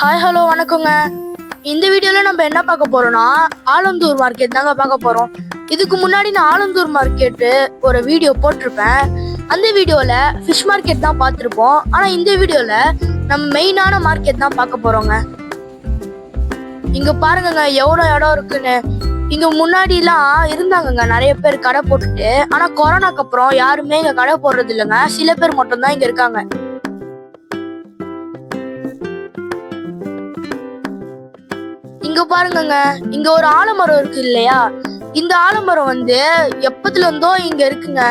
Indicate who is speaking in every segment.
Speaker 1: Hi hello வணக்கங்க. இந்த வீடியோல நம்ம என்ன பார்க்க போறோம்னா ஆலந்தூர் மார்க்கெட் தாங்க பார்க்க போறோம். இதுக்கு முன்னாடி நான் ஆலந்தூர் மார்க்கெட்டு ஒரு வீடியோ போட்டிருப்பேன். அந்த வீடியோல ஃபிஷ் மார்க்கெட் தான் பார்த்துருப்போம். ஆனா இந்த வீடியோல நம்ம மெயினான மார்க்கெட் தான் பார்க்க போறோங்க. இங்க பாருங்கங்க எவ்வளவு இடம் இருக்குன்னு. இங்க முன்னாடி எல்லாம் இருந்தாங்கங்க நிறைய பேர் கடை போட்டுட்டு. ஆனா கொரோனாக்கு அப்புறம் யாருமே இங்க கடை போடுறது இல்லைங்க. சில பேர் மட்டும் தான் இங்க இருக்காங்க. இங்க பாருங்கங்க, இங்க ஒரு ஆலமரம் இருக்கு இல்லையா? இந்த ஆலமரம் எப்பத்துல இருந்தோ இங்க இருக்குங்க.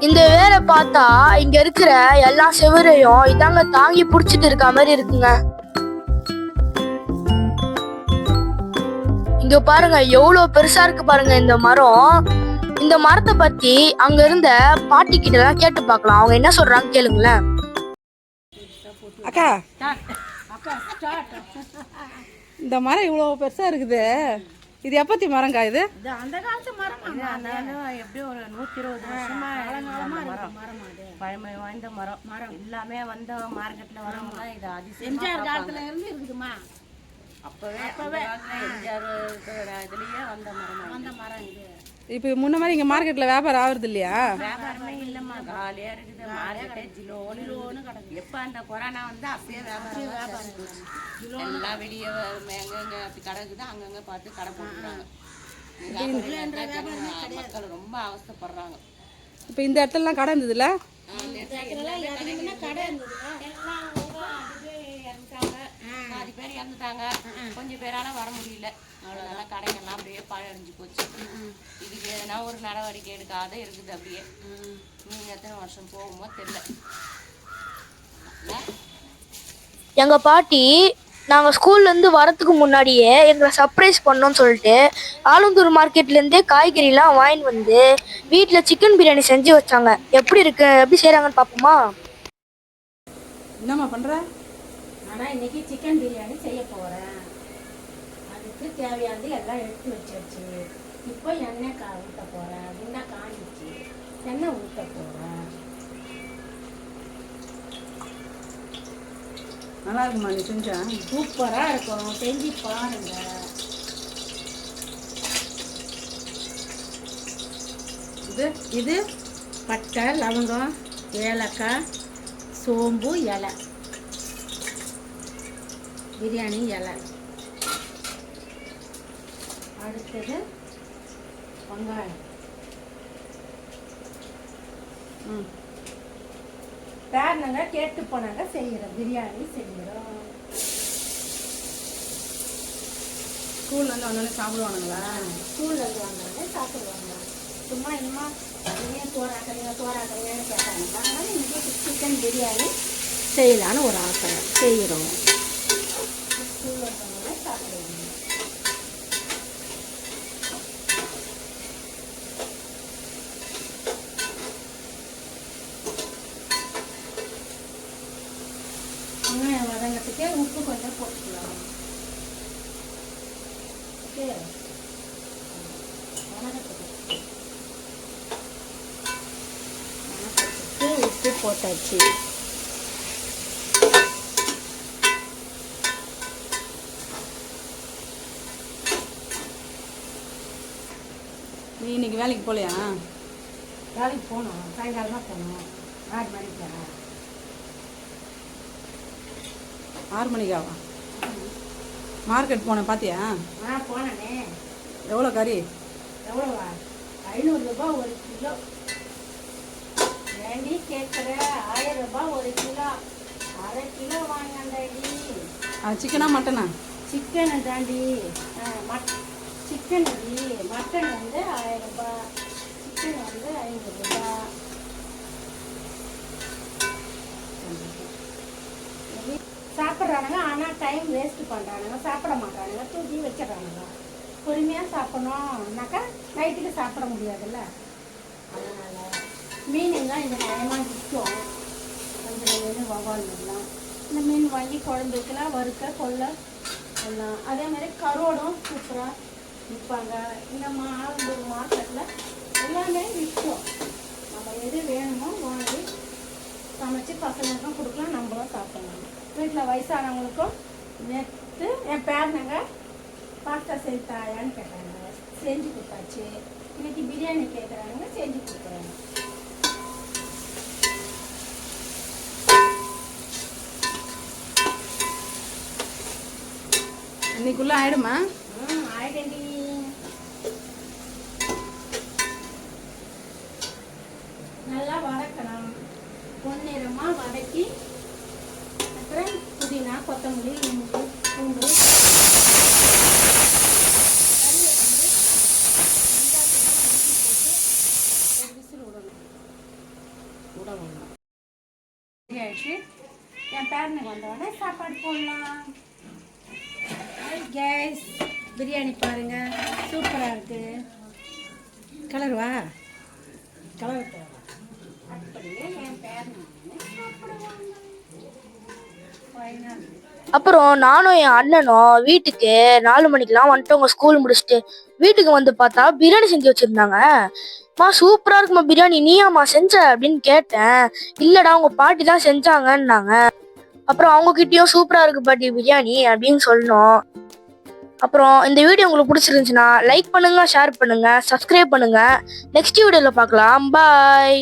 Speaker 1: இந்த வேரை பார்த்தா இங்க இருக்கிற எல்லா செவரையும் இதாங்க தாங்கி புடிச்சிட்டு இருக்க மாதிரி இருக்குங்க. இங்க பாருங்க எவ்வளவு பெருசா இருக்கு பாருங்க இந்த மரம். இந்த மரத்தை பத்தி அங்க இருந்த பாட்டி கிட்ட எல்லாம் கேட்டு பார்க்கலாம். அவங்க என்ன சொல்றாங்க கேளுங்களேன்.
Speaker 2: அக்கா இந்த மரம் இவ்வளோ பெருசாக இருக்குது. இது எப்பத்தி மரங்கா? இது
Speaker 3: அந்த காலத்து மரம் எப்படியும் ஒரு 120 வருஷமா பழமை வாய்ந்த மரம் எல்லாமே மார்க்கெட்ல வரவங்க இது எம்ஜிஆர் காலத்துல இருந்து இருக்குதுமா. அப்பவே எம்ஜிஆர் இதுலயே வந்த மரம் இது.
Speaker 2: இப்போ முன்ன மாதிரி இங்கே மார்க்கெட்டில் வியாபாரம் ஆகுறது இல்லையா?
Speaker 3: வியாபாரமே இல்லைம்மா, காலியா இருக்குது மார்க்கெட்டே. ஜிலோன்னு கிடக்கு. எப்போ அந்த கொரோனா அப்பயே வியாபாரம் எல்லாம் வெளியே எங்கெங்க அப்படி கிடக்குது அங்கங்க பார்த்து கடை போட்டுறாங்க. மக்கள் ரொம்ப அவஸ்தைப்படுறாங்க.
Speaker 2: இப்போ இந்த இடத்துலலாம் கடை இருந்ததுல்ல?
Speaker 3: பாதி பேர் இறந்துட்டாங்க, கொஞ்சம் பேரால வர முடியல. அவ்வளோதான, கடைகள்லாம் அப்படியே பழஞ்சு போச்சு. இதுக்கு எதனா ஒரு நடவடிக்கை எடுக்காத இருக்குது அப்படியே. நீங்க எத்தனை வருஷம் போகுமோ தெரியல.
Speaker 1: எங்க பாட்டி நாங்க ஸ்கூல்ல இருந்து வரதுக்கு முன்னாடியே எங்களை சர்ப்ரைஸ் பண்ணோம்னு சொல்லிட்டு ஆலந்தூர் மார்க்கெட்ல இருந்தே காய்கறி எல்லாம் வாங்கிட்டு வீட்டுல சிக்கன் பிரியாணி செஞ்சு வச்சாங்க. எப்படி இருக்கு, எப்படி செய்யறாங்கன்னு பாப்போமா?
Speaker 2: என்னம்மா பண்ற?
Speaker 3: ஆனா இன்னைக்கு சிக்கன் பிரியாணி செய்ய போறேன். அதுக்கு தேவையானது எல்லாம் எடுத்து வச்சாச்சு. இப்போ எண்ணெய் ஊற்ற போறேன். எண்ணெய் காஞ்சிச்சு, எண்ணெய் ஊற்ற போறேன்.
Speaker 2: நல்லா இருக்குமா நீ செஞ்சா?
Speaker 3: சூப்பரா இருக்கும், செஞ்சு பாருங்க. இது பட்டை, லவங்கம், ஏலக்காய், சோம்பு இலை, பிரியாணி இலை. அடுத்தது வெங்காயம். பேரனுங்க கேட்டு போனாங்க, செய்கிறோம் பிரியாணி செய்கிறோம்.
Speaker 2: ஸ்கூல்லேருந்து வந்தோடனே சாப்பிடுவானுங்களா?
Speaker 3: ஸ்கூல்லேருந்து வந்தோடனே சாப்பிடுவாங்க. சும்மா இன்னுமா இனிமே சோறாக்கறியான்னு கேட்டாங்க. அதனால இன்னைக்கு சிக்கன் பிரியாணி செய்யலான்னு ஒரு ஆசை, செய்கிறோம். ஸ்கூலில் வந்தோடனே சாப்பிடுவாங்க. வெங்காயம் வதங்கிறதுக்கே உப்பு கொஞ்சம் போட்டுக்கலாம். ஓகே, உப்பு போட்டாச்சு.
Speaker 2: நீ இன்னைக்கு வேலைக்கு போகலையா?
Speaker 3: வேலைக்கு போகணும், சாயங்காலம் தான் போகணும். 6 மணிக்கு போகிறேன்.
Speaker 2: 6 மணிக்காவா? மார்க்கெட் போனேன் பார்த்தியா?
Speaker 3: போனேனே.
Speaker 2: எவ்வளோ கறி?
Speaker 3: எவ்வளோவா? 500 ரூபாய் ஒரு கிலோ. ஏண்டி கேட்குற? 1000 ரூபாய் ஒரு கிலோ. அரை கிலோ வாங்கண்டாடி.
Speaker 2: சிக்கனா மட்டனா?
Speaker 3: சிக்கனு தாண்டி. சிக்கன் மட்டன் 1000 ரூபாய், சிக்கன் 500 ரூபாய். சாப்பிட்றானுங்க, ஆனால் டைம் வேஸ்ட் பண்ணுறானுங்க, சாப்பிட மாட்டானுங்க, தூக்கி வச்சிடறானுங்க. பொறுமையாக சாப்பிட்ணுன்னாக்கா நைட்டுக்கு சாப்பிட முடியாதுல்ல. அதனால் மீனுங்க இந்த டைமாக விற்கும். கொஞ்சம் மீன் வவால் மீன்லாம் இந்த மீன் வாங்கி குழம்பு வைக்கலாம், வறுக்க கொள்ள எல்லாம். அதே மாதிரி கரோடும் சூப்பராக விற்பாங்க. இந்த ஆலந்தூர் மார்க்கெட்டில் எல்லாமே விற்கும். நம்ம எது வேணுமோ வாங்கி சமைச்சு பசங்களுக்கும் கொடுக்கலாம், நம்மளும் சாப்பிடலாம். வீட்டில் வயசானவங்களுக்கும் நேற்று என் பேரனுங்க பாஸ்தா செய்து தாயான்னு கேட்டாங்க, செஞ்சு கொடுத்தாச்சு. இன்னைக்கு பிரியாணி கேட்குறாங்க, செஞ்சு கொடுக்குறாங்க.
Speaker 2: இன்னைக்குள்ள ஆயிடுமா?
Speaker 3: ஆயிடண்டி. நல்லா வதக்கலாம், பொன்னிறமாக வதக்கி அப்புறம் புதினா, கொத்தமல்லி, இஞ்சி, பூண்டு, கறியை வந்து வெங்காயத்தை ஒரு விசில் விடணும். ஆயிடுச்சு. என் பேரனுக்கு வந்தோடனே சாப்பாடு போடலாம். கேஸ் பிரியாணி பாருங்க, சூப்பராக இருக்கு. கலர் வா, கலர் அப்படியே என் பேரன்
Speaker 1: அப்புறம் நானும் என் அண்ணனும் வீட்டுக்கு 4 மணிக்கெல்லாம் வந்துட்டோங்க. ஸ்கூல் முடிச்சுட்டு வீட்டுக்கு வந்து பார்த்தா பிரியாணி செஞ்சு வச்சிருந்தாங்க. மா சூப்பரா இருக்குமா பிரியாணி, நீயாம்மா செஞ்ச அப்படின்னு கேட்டேன். இல்லடா உங்க பாட்டி தான் செஞ்சாங்கன்னாங்க. அப்புறம் அவங்க கிட்டயும் சூப்பரா இருக்கு பாட்டி பிரியாணி அப்படின்னு சொன்னோம். அப்புறம் இந்த வீடியோ உங்களுக்கு பிடிச்சிருந்துச்சுன்னா லைக் பண்ணுங்க, ஷேர் பண்ணுங்க, சப்ஸ்கிரைப் பண்ணுங்க. நெக்ஸ்ட் வீடியோல பார்க்கலாம். பாய்.